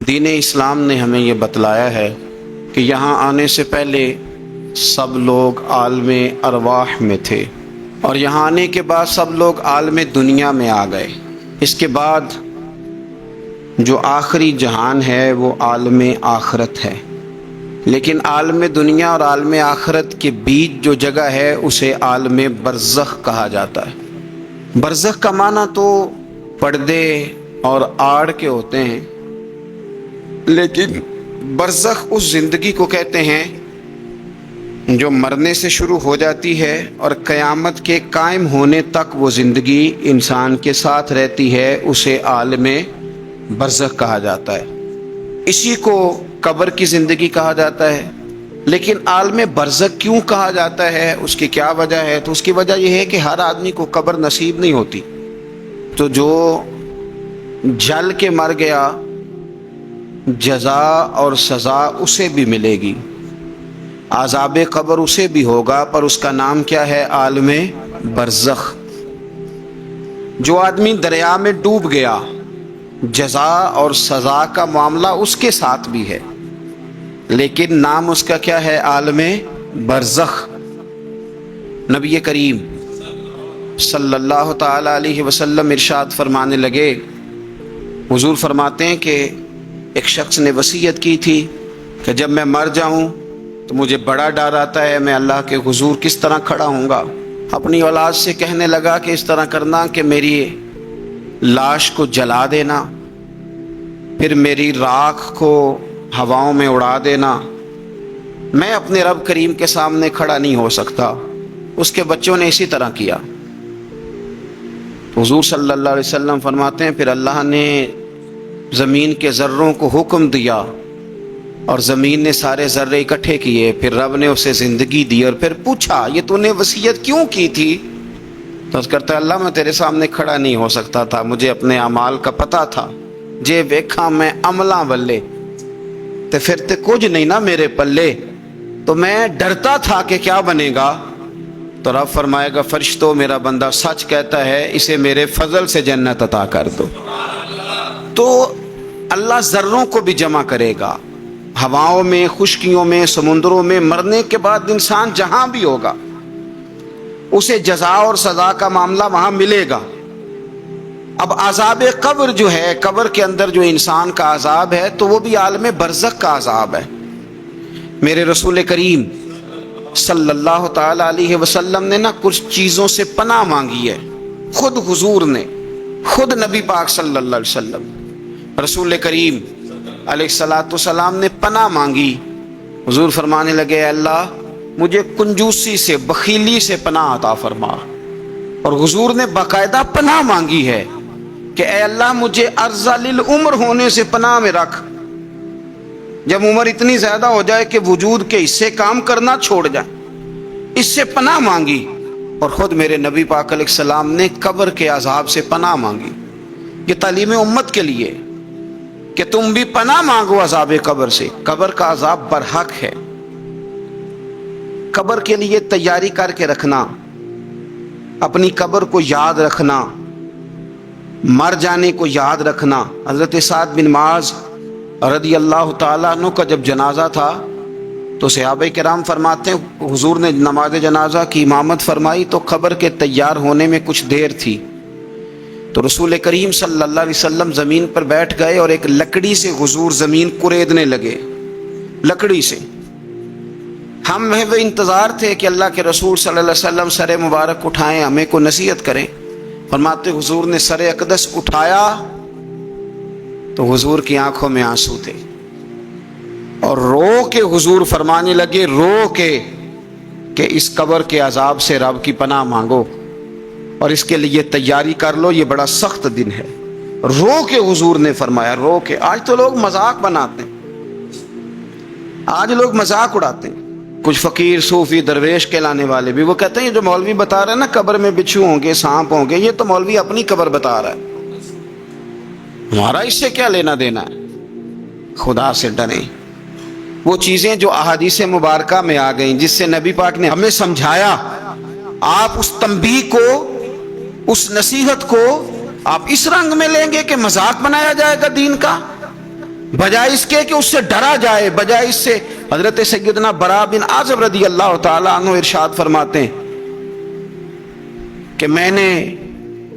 دین اسلام نے ہمیں یہ بتلایا ہے کہ یہاں آنے سے پہلے سب لوگ عالم ارواح میں تھے، اور یہاں آنے کے بعد سب لوگ عالم دنیا میں آ گئے۔ اس کے بعد جو آخری جہان ہے وہ عالم آخرت ہے، لیکن عالم دنیا اور عالم آخرت کے بیچ جو جگہ ہے اسے عالم برزخ کہا جاتا ہے۔ برزخ کا معنی تو پردے اور آڑ کے ہوتے ہیں، لیکن برزخ اس زندگی کو کہتے ہیں جو مرنے سے شروع ہو جاتی ہے اور قیامت کے قائم ہونے تک وہ زندگی انسان کے ساتھ رہتی ہے، اسے عالم برزخ کہا جاتا ہے۔ اسی کو قبر کی زندگی کہا جاتا ہے۔ لیکن عالم برزخ کیوں کہا جاتا ہے، اس کی کیا وجہ ہے؟ تو اس کی وجہ یہ ہے کہ ہر آدمی کو قبر نصیب نہیں ہوتی، تو جو جل کے مر گیا جزا اور سزا اسے بھی ملے گی، عذاب قبر اسے بھی ہوگا، پر اس کا نام کیا ہے؟ عالم برزخ۔ جو آدمی دریا میں ڈوب گیا جزا اور سزا کا معاملہ اس کے ساتھ بھی ہے، لیکن نام اس کا کیا ہے؟ عالم برزخ۔ نبی کریم صلی اللہ تعالی علیہ وسلم ارشاد فرمانے لگے، حضور فرماتے ہیں کہ ایک شخص نے وصیت کی تھی کہ جب میں مر جاؤں تو مجھے بڑا ڈر آتا ہے، میں اللہ کے حضور کس طرح کھڑا ہوں گا۔ اپنی اولاد سے کہنے لگا کہ اس طرح کرنا کہ میری لاش کو جلا دینا، پھر میری راکھ کو ہواؤں میں اڑا دینا، میں اپنے رب کریم کے سامنے کھڑا نہیں ہو سکتا۔ اس کے بچوں نے اسی طرح کیا۔ حضور صلی اللہ علیہ وسلم فرماتے ہیں پھر اللہ نے زمین کے ذروں کو حکم دیا اور زمین نے سارے ذرے اکٹھے کیے، پھر رب نے اسے زندگی دی اور پھر پوچھا یہ تو نے وصیت کیوں کی تھی؟ تو اس کرتا ہے اللہ میں تیرے سامنے کھڑا نہیں ہو سکتا تھا، مجھے اپنے اعمال کا پتہ تھا، جے ویکھاں میں عملاں والے تے پھر تے کچھ نہیں نا میرے پلے، تو میں ڈرتا تھا کہ کیا بنے گا۔ تو رب فرمائے گا فرشتوں میرا بندہ سچ کہتا ہے، اسے میرے فضل سے جنت عطا کر دو۔ تو اللہ ذروں کو بھی جمع کرے گا، ہواؤں میں، خشکیوں میں، سمندروں میں، مرنے کے بعد انسان جہاں بھی ہوگا اسے جزا اور سزا کا معاملہ وہاں ملے گا۔ اب عذاب قبر جو ہے، قبر کے اندر جو انسان کا عذاب ہے تو وہ بھی عالم برزخ کا عذاب ہے۔ میرے رسول کریم صلی اللہ تعالی علیہ وسلم نے نا کچھ چیزوں سے پناہ مانگی ہے، خود حضور نے، خود نبی پاک صلی اللہ علیہ وسلم، رسول کریم علیہ السلام نے پناہ مانگی۔ حضور فرمانے لگے اے اللہ مجھے کنجوسی سے، بخیلی سے پناہ عطا فرما، اور حضور نے باقاعدہ پناہ مانگی ہے کہ اے اللہ مجھے ارذل العمر ہونے سے پناہ میں رکھ، جب عمر اتنی زیادہ ہو جائے کہ وجود کے حصے کام کرنا چھوڑ جائیں، اس سے پناہ مانگی۔ اور خود میرے نبی پاک علیہ السلام نے قبر کے عذاب سے پناہ مانگی۔ یہ تعلیم امت کے لیے کہ تم بھی پناہ مانگو عذاب قبر سے۔ قبر کا عذاب برحق ہے، قبر کے لیے تیاری کر کے رکھنا، اپنی قبر کو یاد رکھنا، مر جانے کو یاد رکھنا۔ حضرت سعد بن معاذ رضی اللہ تعالیٰ عنہ کا جب جنازہ تھا تو صحابہ کرام فرماتے ہیں حضور نے نماز جنازہ کی امامت فرمائی تو قبر کے تیار ہونے میں کچھ دیر تھی، تو رسول کریم صلی اللہ علیہ وسلم زمین پر بیٹھ گئے اور ایک لکڑی سے حضور زمین کریدنے لگے، لکڑی سے۔ ہم وہ انتظار تھے کہ اللہ کے رسول صلی اللہ علیہ وسلم سر مبارک اٹھائیں، ہمیں کو نصیحت کریں۔ فرماتے حضور نے سر اقدس اٹھایا تو حضور کی آنکھوں میں آنسو تھے، اور رو کے حضور فرمانے لگے، رو کے کہ اس قبر کے عذاب سے رب کی پناہ مانگو اور اس کے لیے تیاری کر لو، یہ بڑا سخت دن ہے۔ رو کے حضور نے فرمایا، رو کے۔ آج تو لوگ مذاق بناتے ہیں، آج لوگ مذاق اڑاتے ہیں، کچھ فقیر صوفی درویش کہلانے والے بھی، وہ کہتے ہیں جو مولوی بتا رہا ہے نا قبر میں بچھو ہوں گے، سانپ ہوں گے، یہ تو مولوی اپنی قبر بتا رہا ہے، ہمارا اس سے کیا لینا دینا ہے۔ خدا سے ڈریں۔ وہ چیزیں جو احادیث مبارکہ میں آ گئیں، جس سے نبی پاک نے ہمیں سمجھایا، آپ اس تنبیہ کو، اس نصیحت کو آپ اس رنگ میں لیں گے کہ مذاق بنایا جائے گا دین کا؟ بجائے اس کے کہ اس سے ڈرا جائے، بجائے اس سے حضرت سیدنا برا بن عازب رضی اللہ تعالیٰ عنہ ارشاد فرماتے ہیں کہ میں نے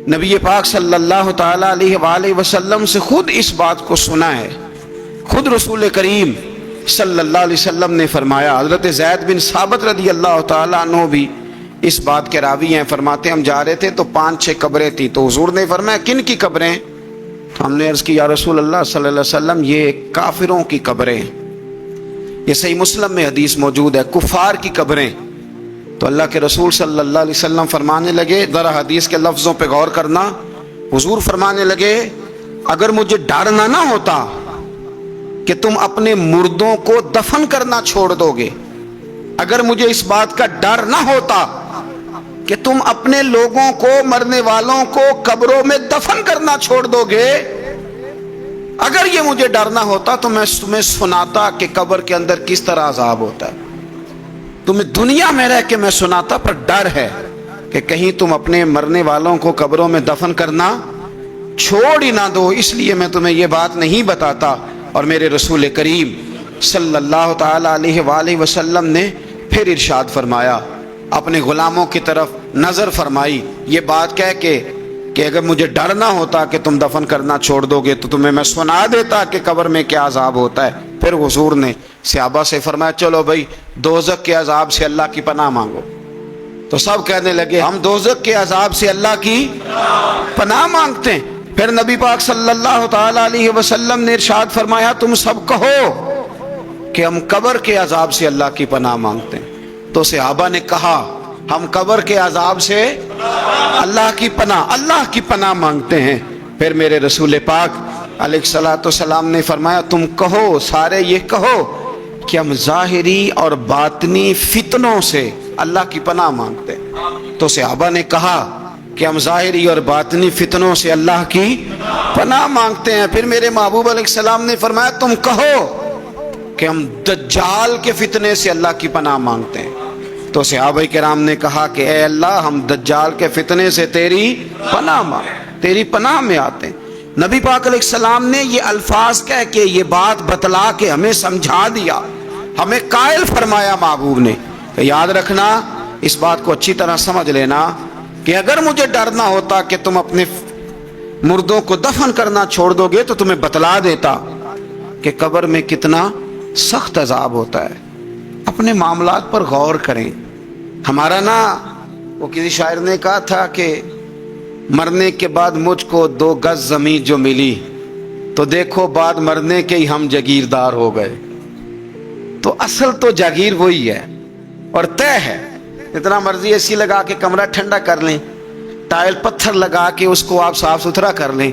نبی پاک صلی اللہ تعالیٰ علیہ وآلہ وسلم سے خود اس بات کو سنا ہے، خود رسول کریم صلی اللہ علیہ وسلم نے فرمایا۔ حضرت زید بن ثابت رضی اللہ تعالیٰ عنہ بھی اس بات کے راوی ہیں، فرماتے ہیں ہم جا رہے تھے تو 5-6 قبریں تھی، تو حضور نے فرمایا کن کی قبریں؟ تو ہم نے عرض کی یا رسول اللہ صلی اللہ علیہ وسلم یہ کافروں کی قبریں ہیں۔ یہ صحیح مسلم میں حدیث موجود ہے، کفار کی قبریں۔ تو اللہ کے رسول صلی اللہ علیہ وسلم فرمانے لگے، ذرا حدیث کے لفظوں پہ غور کرنا، حضور فرمانے لگے اگر مجھے ڈر نہ ہوتا کہ تم اپنے مردوں کو دفن کرنا چھوڑ دو گے، اگر مجھے اس بات کا ڈر نہ ہوتا کہ تم اپنے لوگوں کو، مرنے والوں کو قبروں میں دفن کرنا چھوڑ دو گے، اگر یہ مجھے ڈر نہ ہوتا تو میں تمہیں سناتا کہ قبر کے اندر کس طرح عذاب ہوتا ہے، تمہیں دنیا میں رہ کے میں سناتا، پر ڈر ہے کہ کہیں تم اپنے مرنے والوں کو قبروں میں دفن کرنا چھوڑ ہی نہ دو، اس لیے میں تمہیں یہ بات نہیں بتاتا۔ اور میرے رسول کریم صلی اللہ تعالی علیہ وآلہ وسلم نے پھر ارشاد فرمایا، اپنے غلاموں کی طرف نظر فرمائی، یہ بات کہہ کے کہ اگر مجھے ڈر نہ ہوتا کہ تم دفن کرنا چھوڑ دو گے تو تمہیں میں سنا دیتا کہ قبر میں کیا عذاب ہوتا ہے۔ پھر حضور نے صحابہ سے فرمایا چلو بھائی دوزخ کے عذاب سے اللہ کی پناہ مانگو، تو سب کہنے لگے ہم دوزخ کے عذاب سے اللہ کی پناہ مانگتے ہیں۔ پھر نبی پاک صلی اللہ تعالی علیہ وسلم نے ارشاد فرمایا تم سب کہو کہ ہم قبر کے عذاب سے اللہ کی پناہ مانگتے ہیں۔ تو صحابہ نے کہا ہم قبر کے عذاب سے اللہ کی پناہ مانگتے ہیں۔ پھر میرے رسول پاک علیہ الصلوۃ والسلام نے فرمایا تم کہو، سارے یہ کہو کہ ہم ظاہری اور باطنی فتنوں سے اللہ کی پناہ مانگتے ہیں۔ تو صحابہ نے کہا کہ ہم ظاہری اور باطنی فتنوں سے اللہ کی پناہ مانگتے ہیں۔ پھر میرے محبوب علیہ السلام نے فرمایا تم کہو کہ ہم دجال کے فتنے سے اللہ کی پناہ مانگتے ہیں۔ تو صحابہ کرام نے کہا کہ اے اللہ ہم دجال کے فتنے سے تیری پناہ میں آتے ہیں۔ نبی پاک علیہ السلام نے یہ الفاظ کہہ کے یہ بات بتلا کے ہمیں سمجھا دیا، ہمیں قائل فرمایا محبوب نے کہ یاد رکھنا، اس بات کو اچھی طرح سمجھ لینا کہ اگر مجھے ڈر نہ ہوتا کہ تم اپنے مردوں کو دفن کرنا چھوڑ دو گے تو تمہیں بتلا دیتا کہ قبر میں کتنا سخت عذاب ہوتا ہے۔ اپنے معاملات پر غور کریں۔ ہمارا وہ کسی شاعر نے کہا تھا کہ مرنے کے بعد مجھ کو 2 گز زمین جو ملی تو دیکھو بعد مرنے کے ہی ہم جاگیردار ہو گئے۔ تو اصل تو جاگیر وہی ہے اور طے ہے، جتنا مرضی اے سی لگا کے کمرہ ٹھنڈا کر لیں، ٹائل پتھر لگا کے اس کو آپ صاف ستھرا کر لیں،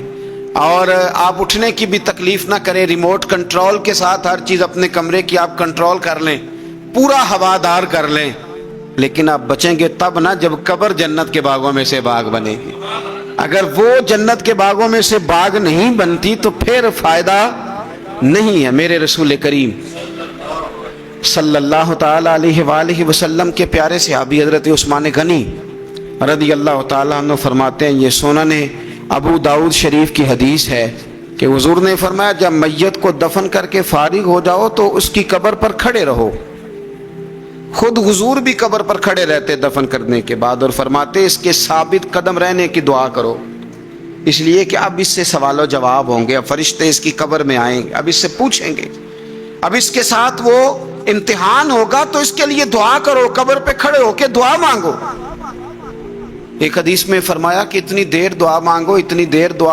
اور آپ اٹھنے کی بھی تکلیف نہ کریں، ریموٹ کنٹرول کے ساتھ ہر چیز اپنے کمرے کی آپ کنٹرول کر لیں، پورا ہوادار کر لیں، لیکن آپ بچیں گے تب نہ جب قبر جنت کے باغوں میں سے باغ بنے گی۔ اگر وہ جنت کے باغوں میں سے باغ نہیں بنتی تو پھر فائدہ نہیں ہے۔ میرے رسول کریم صلی اللہ تعالی علیہ وآلہ وسلم کے پیارے صحابی حضرت عثمان غنی رضی اللہ تعالیٰ عنہ فرماتے ہیں، یہ سنن ابو داؤد شریف کی حدیث ہے کہ حضور نے فرمایا جب میت کو دفن کر کے فارغ ہو جاؤ تو اس کی قبر پر کھڑے رہو۔ خود حضور بھی قبر پر کھڑے رہتے دفن کرنے کے بعد، اور فرماتے اس کے ثابت قدم رہنے کی دعا کرو، اس لیے کہ اب اس سے سوال و جواب ہوں گے، اب فرشتے اس کی قبر میں آئیں گے، اب اس سے پوچھیں گے، اب اس کے ساتھ وہ امتحان ہوگا، تو اس کے لیے دعا کرو، قبر پہ کھڑے ہو کے دعا مانگو۔ ایک حدیث میں فرمایا کہ اتنی دیر دعا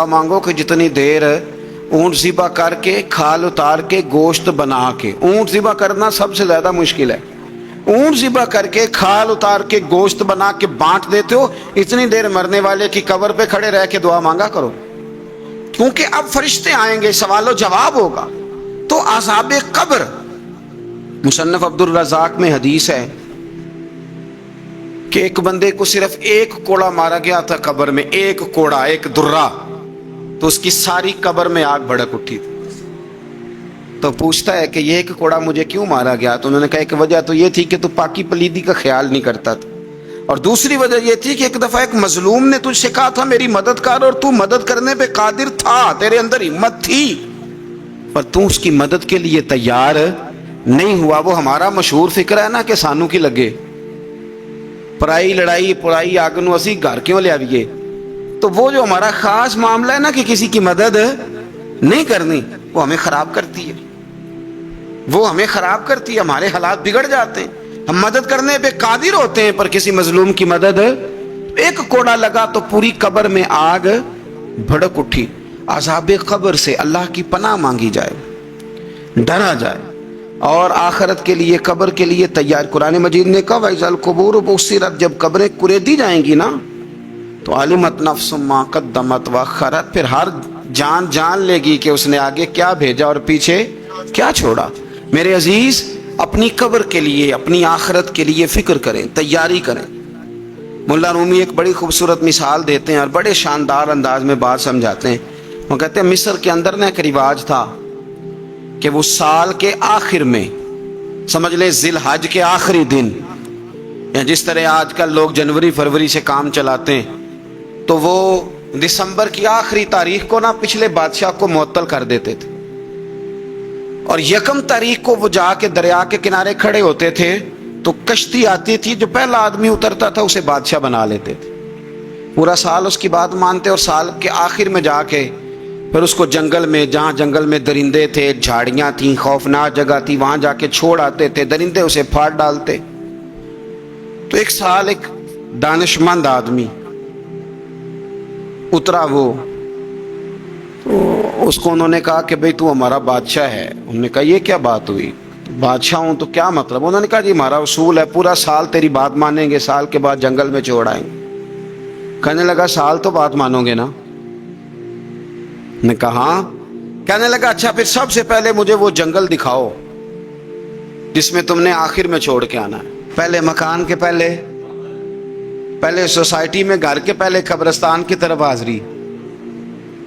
مانگو کہ جتنی دیر اونٹ ذبح کر کے کھال اتار کے گوشت بنا کے، اونٹ ذبح کرنا سب سے زیادہ مشکل ہے، اونٹ ذبح کر کے کھال اتار کے گوشت بنا کے بانٹ دیتے ہو، اتنی دیر مرنے والے کی قبر پہ کھڑے رہ کے دعا مانگا کرو، کیونکہ اب فرشتے آئیں گے، سوال و جواب ہوگا۔ تو عذاب قبر، مصنف عبد الرزاق میں حدیث ہے کہ ایک بندے کو صرف 1 کوڑا مارا گیا تھا قبر میں، 1 کوڑا، 1 درہ، تو اس کی ساری قبر میں آگ بھڑک اٹھی تھی۔ تو پوچھتا ہے کہ یہ 1 کوڑا مجھے کیوں مارا گیا؟ تو انہوں نے کہا ایک وجہ تو یہ تھی کہ تو پاکی پلیدی کا خیال نہیں کرتا تھا، اور دوسری وجہ یہ تھی کہ ایک دفعہ ایک مظلوم نے تجھ سے کہا تھا میری مدد کر، اور تو مدد کرنے پہ قادر تھا، تیرے اندر ہمت تھی، پر تو اس کی مدد کے لیے تیار نہیں ہوا. وہ ہمارا مشہور فکر ہے نا کہ سانو کی لگے, پرائی لڑائی پرائی آگ نو اسی گھر کیوں لے آئیے. تو وہ جو ہمارا خاص معاملہ ہے نا کہ کسی کی مدد نہیں کرنی, وہ ہمیں خراب کرتی ہے, وہ ہمیں خراب کرتی ہے, ہمارے حالات بگڑ جاتے ہیں. ہم مدد کرنے پہ قادر ہوتے ہیں پر کسی مظلوم کی مدد, ایک کوڑا لگا تو پوری قبر میں آگ بھڑک اٹھی. عذاب قبر سے اللہ کی پناہ مانگی جائے, ڈرا جائے, اور آخرت کے لیے قبر کے لیے تیار. قرآن مجید نے کہا وَإِذَا الْقُبُورُ بُعْثِرَتْ, جب قبریں کریدی جائیں گی نا تو عَلِمَتْ نَفْسٌ مَّا قَدَّمَتْ وَأَخَّرَتْ, پھر ہر جان لے گی کہ اس نے آگے کیا بھیجا اور پیچھے کیا چھوڑا. میرے عزیز, اپنی قبر کے لیے اپنی آخرت کے لیے فکر کریں, تیاری کریں. مولا رومی ایک بڑی خوبصورت مثال دیتے ہیں اور بڑے شاندار انداز میں بات سمجھاتے ہیں. وہ کہتے ہیں مصر کے اندر نا ایک رواج تھا کہ وہ سال کے آخر میں, سمجھ لیں ذی الحج کے آخری دن, یا جس طرح آج کل لوگ جنوری فروری سے کام چلاتے ہیں, تو وہ دسمبر کی آخری تاریخ کو نا پچھلے بادشاہ کو معطل کر دیتے تھے, اور یکم تاریخ کو وہ جا کے دریا کے کنارے کھڑے ہوتے تھے تو کشتی آتی تھی, جو پہلا آدمی اترتا تھا اسے بادشاہ بنا لیتے تھے. پورا سال اس کی بات مانتے, اور سال کے آخر میں جا کے پھر اس کو جنگل میں, جہاں جنگل میں درندے تھے, جھاڑیاں تھیں, خوفناک جگہ تھی, وہاں جا کے چھوڑ آتے تھے. درندے اسے پھاڑ ڈالتے. تو ایک سال ایک دانشمند آدمی اترا, وہ اس کو انہوں نے کہا کہ بھئی تو ہمارا بادشاہ ہے. انہوں نے کہا یہ کیا بات ہوئی, بادشاہ ہوں تو کیا مطلب. انہوں نے کہا جی ہمارا اصول ہے, پورا سال تیری بات مانیں گے, سال کے بعد جنگل میں چھوڑ آئیں گے. کہنے لگا سال تو بات مانو گے نا. نے کہا ہاں. کہنے لگا اچھا پھر سب سے پہلے مجھے وہ جنگل دکھاؤ جس میں تم نے آخر میں چھوڑ کے آنا ہے. پہلے مکان کے پہلے سوسائٹی میں گھر کے پہلے قبرستان کی طرف حاضری.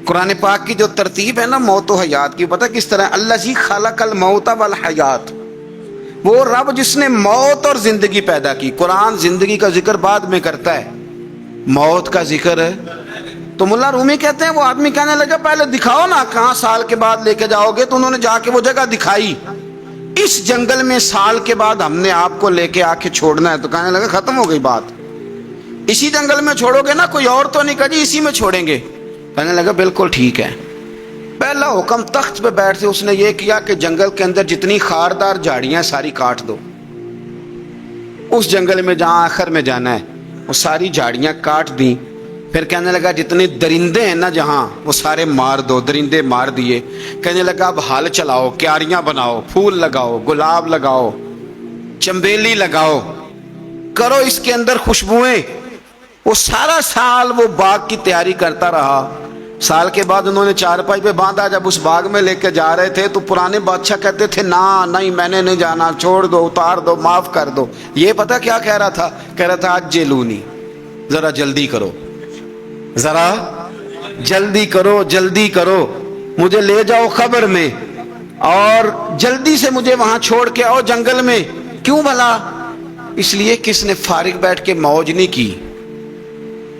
قرآن پاک کی جو ترتیب ہے نا موت و حیات کی, پتہ کس طرح, الذی خلق الموت والحیات, وہ رب جس نے موت اور زندگی پیدا کی. قرآن زندگی کا ذکر بعد میں کرتا ہے, موت کا ذکر ہے. تو ملا رومی کہتے ہیں وہ آدمی کہنے لگا پہلے دکھاؤ نا کہاں سال کے بعد لے کے جاؤ گے. تو انہوں نے جا کے وہ جگہ دکھائی, اس جنگل میں سال کے بعد ہم نے آپ کو لے کے آ کے چھوڑنا ہے. تو کہنے لگا ختم ہو گئی بات, اسی جنگل میں چھوڑو گے نا, کوئی اور تو نہیں. کہا جی اسی میں چھوڑیں گے. کہنے لگا بالکل ٹھیک ہے. پہلا حکم تخت پہ بیٹھ سے اس نے یہ کیا کہ جنگل کے اندر جتنی خاردار جھاڑیاں ساری کاٹ دو. اس جنگل میں جہاں آخر میں جانا ہے وہ ساری جھاڑیاں کاٹ دیں. پھر کہنے لگا جتنے درندے ہیں نا جہاں وہ سارے مار دو. درندے مار دیے. کہنے لگا اب ہل چلاؤ, کیاریاں بناؤ, پھول لگاؤ, گلاب لگاؤ, چنبیلی لگاؤ, کرو اس کے اندر خوشبوئیں. وہ سارا سال وہ باغ کی تیاری کرتا رہا. سال کے بعد انہوں نے چارپائی پہ باندھا. جب اس باغ میں لے کے جا رہے تھے تو پرانے بادشاہ کہتے تھے نہیں میں نے نہیں جانا, چھوڑ دو, اتار دو, معاف کر دو. یہ پتہ کیا کہہ رہا تھا, کہہ رہا تھا عجلونی, ذرا جلدی کرو, ذرا جلدی کرو, جلدی کرو, مجھے لے جاؤ قبر میں اور جلدی سے مجھے وہاں چھوڑ کے آؤ جنگل میں. کیوں بھلا؟ اس لیے کہ اس نے فارغ بیٹھ کے موج نہیں کی,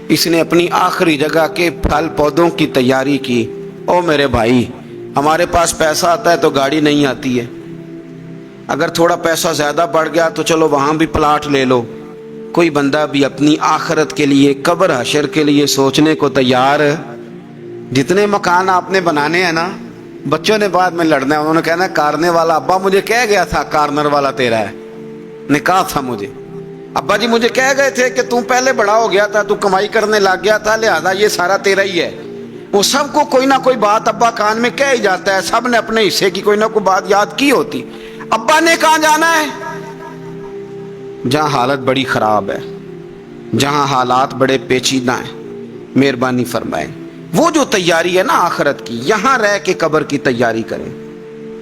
اس نے اپنی آخری جگہ کے پھل پودوں کی تیاری کی. او میرے بھائی, ہمارے پاس پیسہ آتا ہے تو گاڑی نہیں آتی ہے. اگر تھوڑا پیسہ زیادہ بڑھ گیا تو چلو وہاں بھی پلاٹ لے لو. کوئی بندہ بھی اپنی آخرت کے لیے, قبر حشر کے لیے سوچنے کو تیار. جتنے مکان آپ نے بنانے ہیں نا, بچوں نے بعد میں لڑنا ہے, انہوں نے کہنا کارنے والا ابا مجھے کہہ گیا تھا کارنر والا تیرا ہے, نے کہا تھا مجھے ابا جی, مجھے کہہ گئے تھے کہ تم پہلے بڑا ہو گیا تھا, تو کمائی کرنے لگ گیا تھا, لہذا یہ سارا تیرا ہی ہے. وہ سب کو کوئی نہ کوئی بات ابا کان میں کہہ ہی جاتا ہے. سب نے اپنے حصے کی کوئی نہ کوئی بات یاد کی ہوتی. ابا نے کہاں جانا ہے؟ جہاں حالت بڑی خراب ہے, جہاں حالات بڑے پیچیدہ ہیں. مہربانی فرمائیں, وہ جو تیاری ہے نا آخرت کی, یہاں رہ کے قبر کی تیاری کریں,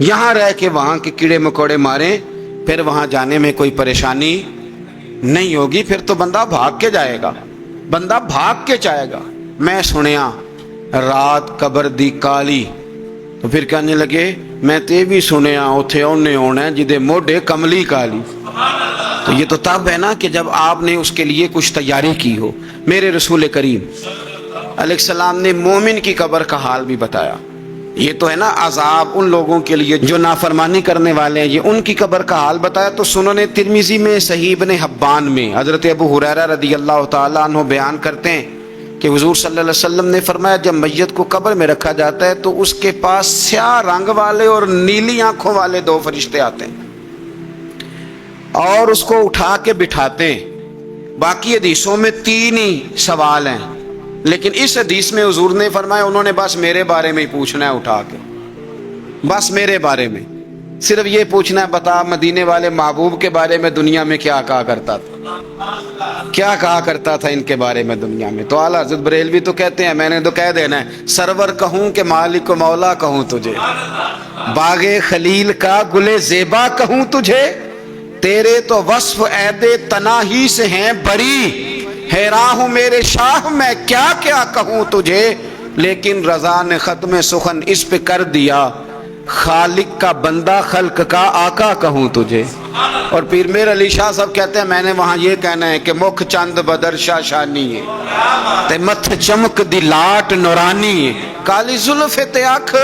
یہاں رہ کے وہاں کے کیڑے مکوڑے ماریں, پھر وہاں جانے میں کوئی پریشانی نہیں ہوگی. پھر تو بندہ بھاگ کے جائے گا, بندہ بھاگ کے جائے گا. میں سنیا رات قبر دی کالی, تو پھر کہنے لگے میں تے بھی سنیا اتھے اونے ہونا جدے موڈے کملی کالی. تو یہ تو تب ہے نا کہ جب آپ نے اس کے لیے کچھ تیاری کی ہو. میرے رسول کریم علیہ السلام نے مومن کی قبر کا حال بھی بتایا. یہ تو ہے نا عذاب ان لوگوں کے لیے جو نافرمانی کرنے والے ہیں، یہ ان کی قبر کا حال بتایا۔ تو سنن ترمذی میں، صحیح ابن حبان میں حضرت ابو ہریرہ رضی اللہ تعالیٰ عنہ بیان کرتے ہیں کہ حضور صلی اللہ علیہ وسلم نے فرمایا جب میت کو قبر میں رکھا جاتا ہے تو اس کے پاس سیاہ رنگ والے اور نیلی آنکھوں والے دو فرشتے آتے ہیں اور اس کو اٹھا کے بٹھاتے ہیں۔ باقی حدیثوں میں 3 ہی سوال ہیں، لیکن اس حدیث میں حضور نے فرمایا انہوں نے بس میرے بارے میں ہی پوچھنا ہے، اٹھا کے بس میرے بارے میں صرف یہ پوچھنا ہے، بتا مدینے والے محبوب کے بارے میں دنیا میں کیا کہا کرتا تھا، کیا کہا کرتا تھا ان کے بارے میں دنیا میں۔ تو اعلیٰ حضرت بریلوی تو کہتے ہیں، میں نے تو کہہ دینا ہے، سرور کہوں کہ مالک و مولا کہوں تجھے، باغ خلیل کا گل زیبا کہوں تجھے، تیرے تو وصف عید تناہی سے ہیں بری، حیران ہوں میرے شاہ میں کیا کیا کہوں تجھے، لیکن رضا نے ختم سخن اس پہ کر دیا، خالق کا بندہ خلق کا آقا کہوں تجھے۔ اور پیر میر علی شاہ صاحب کہتے ہیں میں نے وہاں یہ کہنا ہے کہ مکھ چند بدر شاہ شانی ہے تے متھ چمک دی لاٹ نورانی ہے، کالی زلف تے اکھ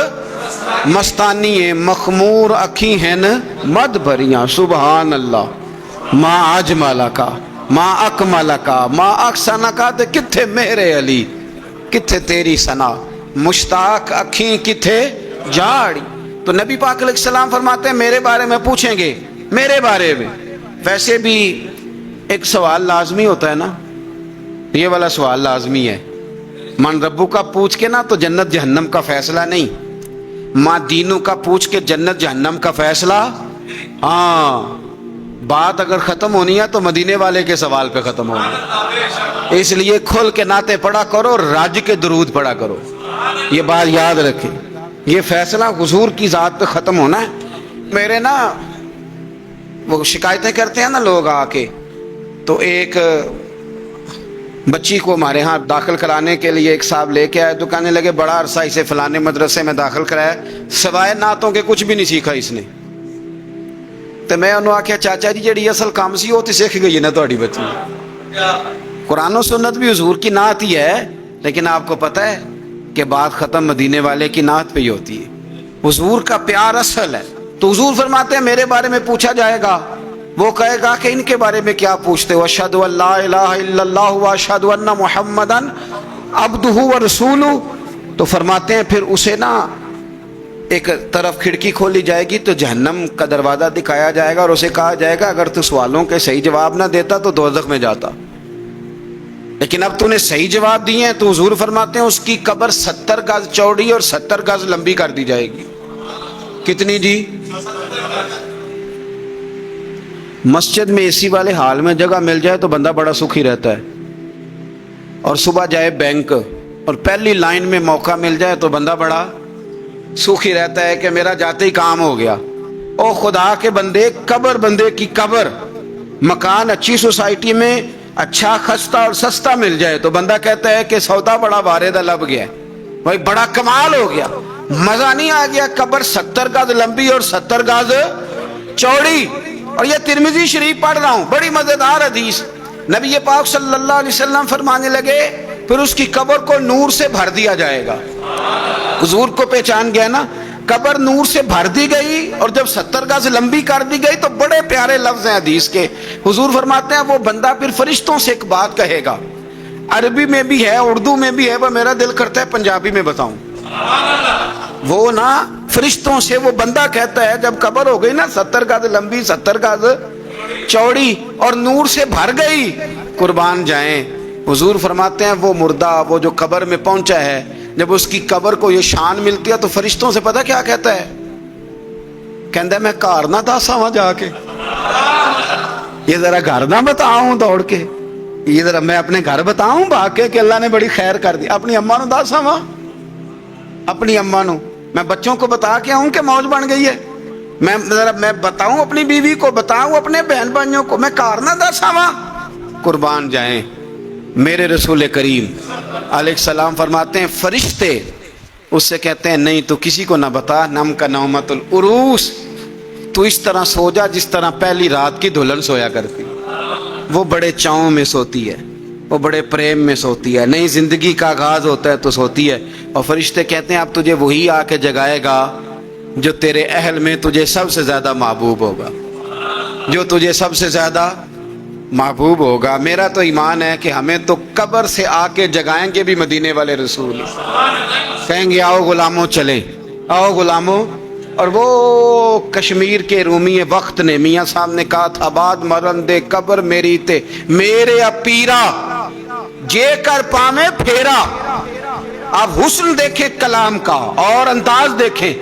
مستانی ہے، مخمور اکھی ہیں مد بھریاں، سبحان اللہ، ما اجمل کا ما اکمل کا ما احسن کا، تے کتھے میرے علی کتھے تیری ثنا، مشتاق اکھیں کتھے جاڑی۔ تو نبی پاک علیہ السلام فرماتے ہیں میرے بارے میں پوچھیں گے، میرے بارے میں۔ ویسے بھی ایک سوال لازمی ہوتا ہے نا، یہ والا سوال لازمی ہے، من ربو کا پوچھ کے نا تو جنت جہنم کا فیصلہ نہیں، ماں دینوں کا پوچھ کے جنت جہنم کا فیصلہ۔ ہاں بات اگر ختم ہونی ہے تو مدینے والے کے سوال پہ ختم ہونی، اس لیے کھل کے نعتیں پڑھا کرو، راج کے درود پڑھا کرو، یہ بات یاد رکھیں، یہ فیصلہ حضور کی ذات پہ ختم ہونا ہے۔ میرے نا وہ شکایتیں کرتے ہیں نا لوگ آ کے، تو ایک بچی کو ہمارے ہاں داخل کرانے کے لیے ایک صاحب لے کے آئے، تو کہنے لگے بڑا عرصہ اسے فلانے مدرسے میں داخل کرایا، سوائے نعتوں کے کچھ بھی نہیں سیکھا اس نے۔ تو میں انہوں آکھیا چاچا جی جڑی اصل کام سی وہ تو سیکھ گئی ہے نا تہاڈی بچی، قرآن و سنت بھی حضور کی نعت ہی ہے، لیکن آپ کو پتہ ہے کہ بات ختم مدینے والے کی نعت پہ ہی ہوتی ہے، حضور کا پیار اصل ہے۔ تو حضور فرماتے ہیں میرے بارے میں پوچھا جائے گا، وہ کہے گا کہ ان کے بارے میں کیا پوچھتے ہو، اشہد ان لا الہ الا اللہ واشہد ان محمدن عبدہ ورسولہ۔ تو فرماتے ہیں پھر اسے نا ایک طرف کھڑکی کھولی جائے گی تو جہنم کا دروازہ دکھایا جائے گا اور اسے کہا جائے گا اگر تو سوالوں کے صحیح جواب نہ دیتا تو دوزخ میں جاتا، لیکن اب تو نے صحیح جواب دیے ہیں۔ تو حضور فرماتے ہیں اس کی قبر 70 گز چوڑی اور 70 گز لمبی کر دی جائے گی۔ کتنی جی؟ مسجد میں اے سی والے حال میں جگہ مل جائے تو بندہ بڑا سکھی رہتا ہے، اور صبح جائے بینک اور پہلی لائن میں موقع مل جائے تو بندہ بڑا سکھی رہتا ہے کہ میرا جاتے ہی کام ہو گیا۔ او خدا کے بندے، قبر بندے کی قبر، مکان اچھی سوسائٹی میں اچھا خستہ اور سستا مل جائے تو بندہ کہتا ہے کہ سودا بڑا باریدہ لب گیا، بھائی بڑا کمال ہو گیا، مزہ نہیں آ گیا۔ قبر 70 گز لمبی اور 70 گز چوڑی، اور یہ ترمذی شریف پڑھ رہا ہوں، بڑی مزیدار حدیث۔ نبی پاک صلی اللہ علیہ وسلم فرمانے لگے پھر اس کی قبر کو نور سے بھر دیا جائے گا۔ حضور کو پہچان گیا نا، قبر نور سے بھر دی گئی اور جب 70 گز لمبی کر دی گئی تو بڑے پیارے لفظ ہیں حدیث کے۔ حضور فرماتے ہیں وہ بندہ پھر فرشتوں سے ایک بات کہے گا، عربی میں بھی ہے اردو میں بھی ہے، وہ میرا دل کرتا ہے پنجابی میں بتاؤں۔ وہ نا فرشتوں سے وہ بندہ کہتا ہے جب قبر ہو گئی نا 70 گز لمبی 70 گز چوڑی اور نور سے بھر گئی، قربان جائیں، حضور فرماتے ہیں وہ مردہ وہ جو قبر میں پہنچا ہے، جب اس کی قبر کو یہ شان ملتی ہے تو فرشتوں سے پتہ کیا کہتا ہے؟ کہتا ہے میں گھر نہ دسا وہاں جا کے، یہ ذرا گھر نہ بتاؤں دوڑ کے، یہ ذرا میں اپنے گھر بتاؤں بھاگ کے کہ اللہ نے بڑی خیر کر دی، اپنی اماں نو دسا وہاں، اپنی اماں نو میں بچوں کو بتا کے آؤں کہ موج بن گئی ہے، میں بتاؤں اپنی بیوی کو، بتاؤں اپنے بہن بھائیوں کو، میں کار نہ دسا وہاں۔ قربان جائیں میرے رسول کریم علیہ السلام فرماتے ہیں فرشتے اس سے کہتے ہیں نہیں تو کسی کو نہ بتا، نم کا نومت العروس، تو اس طرح سو جا جس طرح پہلی رات کی دلہن سویا کرتی، وہ بڑے چاؤں میں سوتی ہے، وہ بڑے پریم میں سوتی ہے، نئی زندگی کا آغاز ہوتا ہے تو سوتی ہے، اور فرشتے کہتے ہیں اب تجھے وہی آ کے جگائے گا جو تیرے اہل میں تجھے سب سے زیادہ محبوب ہوگا، جو تجھے سب سے زیادہ محبوب ہوگا۔ میرا تو ایمان ہے کہ ہمیں تو قبر سے آ کے جگائیں گے بھی مدینے والے رسول، کہیں گے آؤ غلاموں چلے، آؤ غلاموں۔ اور وہ کشمیر کے رومی وقت نے میاں صاحب نے کہا تھا بعد مرن دے قبر میری تے میرے اپیرا جے کر پامے پھیرا۔ آپ حسن دیکھیں کلام کا اور انداز دیکھیں،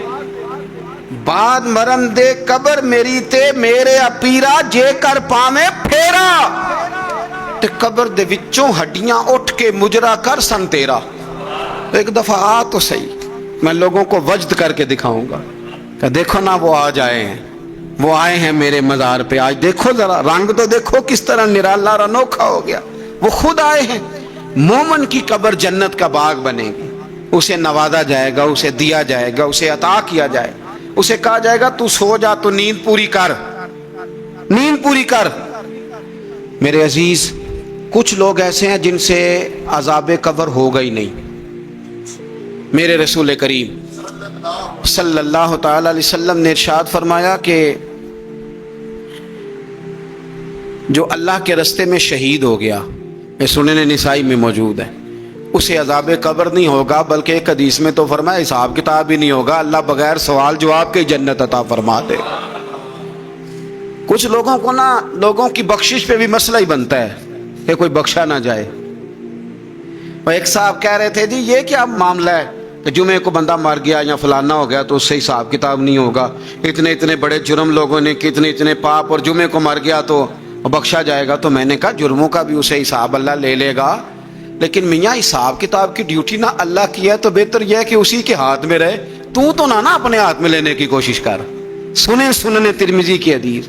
بعد مرن دے قبر میری تے میرے اپیرا جے کر پامے پھیرا، تے قبر دے وچوں ہڈیاں اٹھ کے مجرا کر سن تیرا۔ ایک دفعہ آ تو صحیح، میں لوگوں کو وجد کر کے دکھاؤں گا کہ دیکھو نا وہ آج آئے ہیں، وہ آئے ہیں میرے مزار پہ، آج دیکھو ذرا رنگ تو دیکھو کس طرح نرالا اور انوکھا ہو گیا، وہ خود آئے ہیں۔ مومن کی قبر جنت کا باغ بنے گی، اسے نوازا جائے گا، اسے دیا جائے گا، اسے عطا کیا جائے گا، اسے کہا جائے گا تو سو جا، تو نیند پوری کر، نیند پوری کر۔ میرے عزیز کچھ لوگ ایسے ہیں جن سے عذاب قبر ہوگا ہی نہیں۔ میرے رسول کریم صلی اللہ تعالی علیہ وسلم نے ارشاد فرمایا کہ جو اللہ کے رستے میں شہید ہو گیا، یہ سنن نسائی میں موجود ہے، اسے عذاب قبر نہیں ہوگا، بلکہ ایک حدیث میں تو فرمایا حساب کتاب ہی نہیں ہوگا، اللہ بغیر سوال جواب کے جنت عطا فرما دے۔ کچھ لوگوں کو نا لوگوں کی بخشش پہ بھی مسئلہ ہی بنتا ہے کہ کوئی بخشا نہ جائے۔ اور ایک صاحب کہہ رہے تھے جی یہ کیا معاملہ ہے کہ جمعے کو بندہ مر گیا یا فلانا ہو گیا تو اس سے حساب کتاب نہیں ہوگا، اتنے اتنے بڑے جرم لوگوں نے کتنے اتنے پاپ، اور جمعے کو مر گیا تو بخشا جائے گا۔ تو میں نے کہا جرموں کا بھی اسے حساب اللہ لے لے گا، لیکن میاں حساب کتاب کی ڈیوٹی نہ اللہ کی ہے تو بہتر یہ ہے کہ اسی کے ہاتھ میں رہے، تو نہ اپنے ہاتھ میں لینے کی کوشش کر۔ سنن ترمذی کی حدیث۔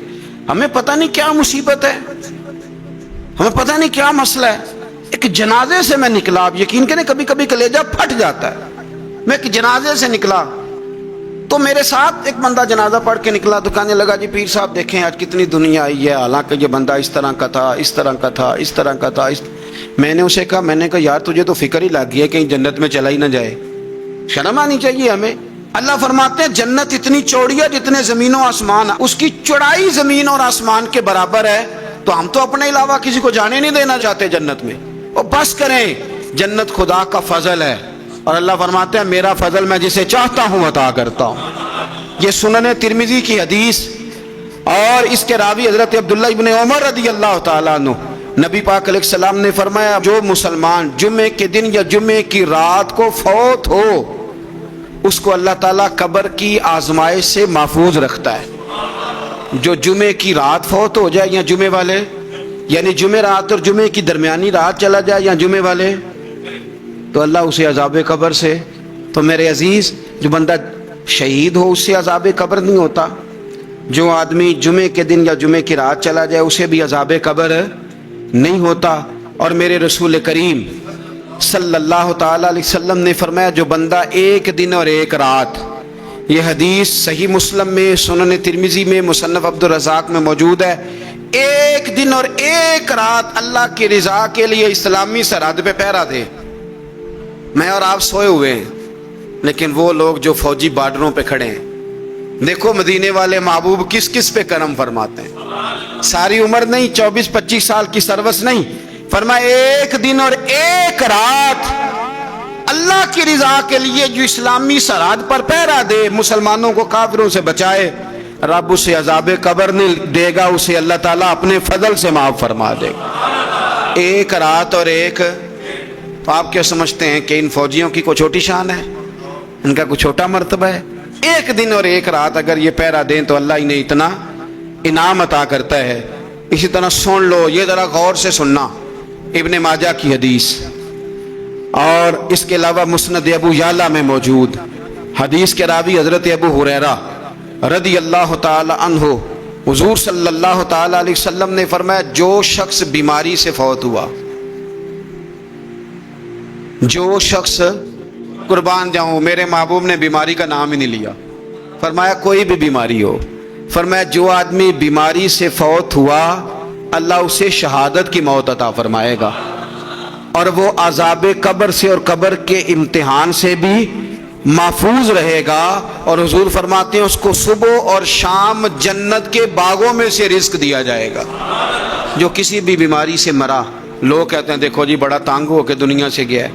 ہمیں پتہ نہیں کیا مصیبت ہے، ہمیں پتہ نہیں کیا مسئلہ ہے۔ ایک جنازے سے میں نکلا، آپ یقین کریں کبھی کبھی کلیجہ پھٹ جاتا ہے۔ میں ایک جنازے سے نکلا تو میرے ساتھ ایک بندہ جنازہ پڑھ کے نکلا تو کہنے لگا جی پیر صاحب دیکھیں آج کتنی دنیا آئی ہے، حالانکہ یہ بندہ اس طرح کا تھا، اس طرح کا تھا، اس طرح کا تھا۔ میں نے اسے کہا یار تجھے تو فکر ہی لگ گئی ہے کہیں جنت میں چلا ہی نہ جائے، شرم آنی چاہیے ہمیں۔ اللہ فرماتے ہیں جنت اتنی چوڑی ہے جتنے زمین و آسمان، اس کی چوڑائی زمین اور آسمان کے برابر ہے، تو ہم تو اپنے علاوہ کسی کو جانے نہیں دینا چاہتے جنت میں۔ اور بس کریں، جنت خدا کا فضل ہے، اور اللہ فرماتے ہیں میرا فضل میں جسے چاہتا ہوں عطا کرتا ہوں۔ یہ سنن ترمذی کی حدیث، اور اس کے راوی حضرت عبداللہ ابن عمر رضی اللہ تعالیٰ عنہ، نبی پاک علیہ السلام نے فرمایا جو مسلمان جمعے کے دن یا جمعے کی رات کو فوت ہو اس کو اللہ تعالیٰ قبر کی آزمائش سے محفوظ رکھتا ہے۔ جو جمعے کی رات فوت ہو جائے یا جمعے والے، یعنی جمعے رات اور جمعے کی درمیانی رات چلا جائے یا جمعے والے، تو اللہ اسے عذاب قبر سے، تو میرے عزیز جو بندہ شہید ہو اس سے عذاب قبر نہیں ہوتا، جو آدمی جمعے کے دن یا جمعے کی رات چلا جائے اسے بھی عذاب قبر نہیں ہوتا۔ اور میرے رسول کریم صلی اللہ تعالی علیہ وسلم نے فرمایا جو بندہ ایک دن اور ایک رات، یہ حدیث صحیح مسلم میں، سنن ترمذی میں، مصنف عبد الرزاق میں موجود ہے، ایک دن اور ایک رات اللہ کی رضا کے لیے اسلامی سرحد پہ پہرا دے۔ میں اور آپ سوئے ہوئے ہیں، لیکن وہ لوگ جو فوجی بارڈروں پہ کھڑے ہیں، دیکھو مدینے والے محبوب کس کس پہ کرم فرماتے ہیں۔ ساری عمر نہیں، 24-25 سال کی سروس نہیں، فرمایا ایک دن اور ایک رات اللہ کی رضا کے لیے جو اسلامی سرحد پر پہرا دے، مسلمانوں کو کافروں سے بچائے، رب اسے عذاب قبر نہیں دے گا، اسے اللہ تعالیٰ اپنے فضل سے معاف فرما دے گا۔ ایک رات اور ایک، تو آپ کیا سمجھتے ہیں کہ ان فوجیوں کی کوئی چھوٹی شان ہے، ان کا کوئی چھوٹا مرتبہ ہے؟ ایک دن اور ایک رات اگر یہ پہرا دیں تو اللہ انہیں اتنا انعام عطا کرتا ہے۔ اسی طرح سن لو، یہ ذرا غور سے سننا، ابن ماجہ کی حدیث، اور اس کے علاوہ مسند ابو یعلا میں موجود حدیث کے راوی حضرت ابو ہریرہ رضی اللہ تعالی عنہ، حضور صلی اللہ تعالی علیہ وسلم نے فرمایا جو شخص بیماری سے فوت ہوا، جو شخص، قربان جاؤں میرے محبوب نے بیماری کا نام ہی نہیں لیا، فرمایا کوئی بھی بیماری ہو، فرمایا جو آدمی بیماری سے فوت ہوا اللہ اسے شہادت کی موت عطا فرمائے گا۔ اور وہ عذاب قبر سے اور قبر کے امتحان سے بھی محفوظ رہے گا. اور حضور فرماتے ہیں اس کو صبح اور شام جنت کے باغوں میں سے رزق دیا جائے گا. جو کسی بھی بیماری سے مرا، لوگ کہتے ہیں دیکھو جی بڑا تانگ ہو کے دنیا سے گیا ہے،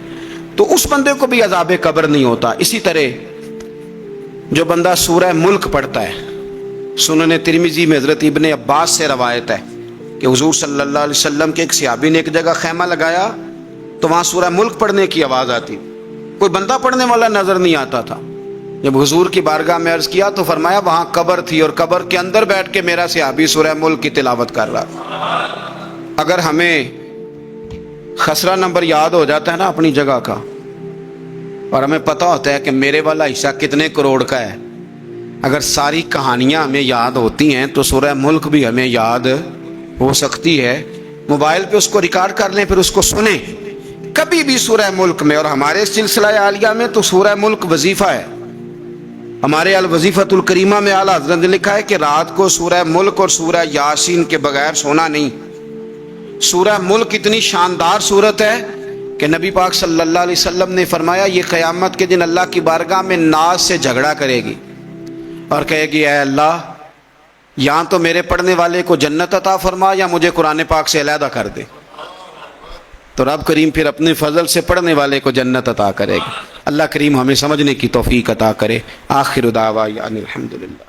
تو اس بندے کو بھی عذاب قبر نہیں ہوتا. اسی طرح جو بندہ سورہ ملک پڑھتا ہے، سنن ترمذی میں حضرت ابن عباس سے روایت ہے کہ حضور صلی اللہ علیہ وسلم کے ایک صحابی نے ایک جگہ خیمہ لگایا تو وہاں سورہ ملک پڑھنے کی آواز آتی، کوئی بندہ پڑھنے والا نظر نہیں آتا تھا. جب حضور کی بارگاہ میں عرض کیا تو فرمایا وہاں قبر تھی اور قبر کے اندر بیٹھ کے میرا صحابی سورہ ملک کی تلاوت کر رہا تھا. اگر ہمیں خسرہ نمبر یاد ہو جاتا ہے نا اپنی جگہ کا، اور ہمیں پتہ ہوتا ہے کہ میرے والا حصہ کتنے کروڑ کا ہے، اگر ساری کہانیاں ہمیں یاد ہوتی ہیں تو سورہ ملک بھی ہمیں یاد ہو سکتی ہے. موبائل پہ اس کو ریکارڈ کر لیں، پھر اس کو سنیں کبھی بھی سورہ ملک میں. اور ہمارے سلسلہ عالیہ میں تو سورہ ملک وظیفہ ہے. ہمارے الوظیفۃ الکریمہ میں اعلیٰ حضرت نے لکھا ہے کہ رات کو سورہ ملک اور سورہ یاسین کے بغیر سونا نہیں. سورہ ملک اتنی شاندار صورت ہے کہ نبی پاک صلی اللہ علیہ وسلم نے فرمایا یہ قیامت کے دن اللہ کی بارگاہ میں ناز سے جھگڑا کرے گی اور کہے گی اے اللہ یہاں تو میرے پڑھنے والے کو جنت عطا فرما یا مجھے قرآن پاک سے علیحدہ کر دے. تو رب کریم پھر اپنے فضل سے پڑھنے والے کو جنت عطا کرے گا. اللہ کریم ہمیں سمجھنے کی توفیق عطا کرے. آخر دعوانا الحمدللہ.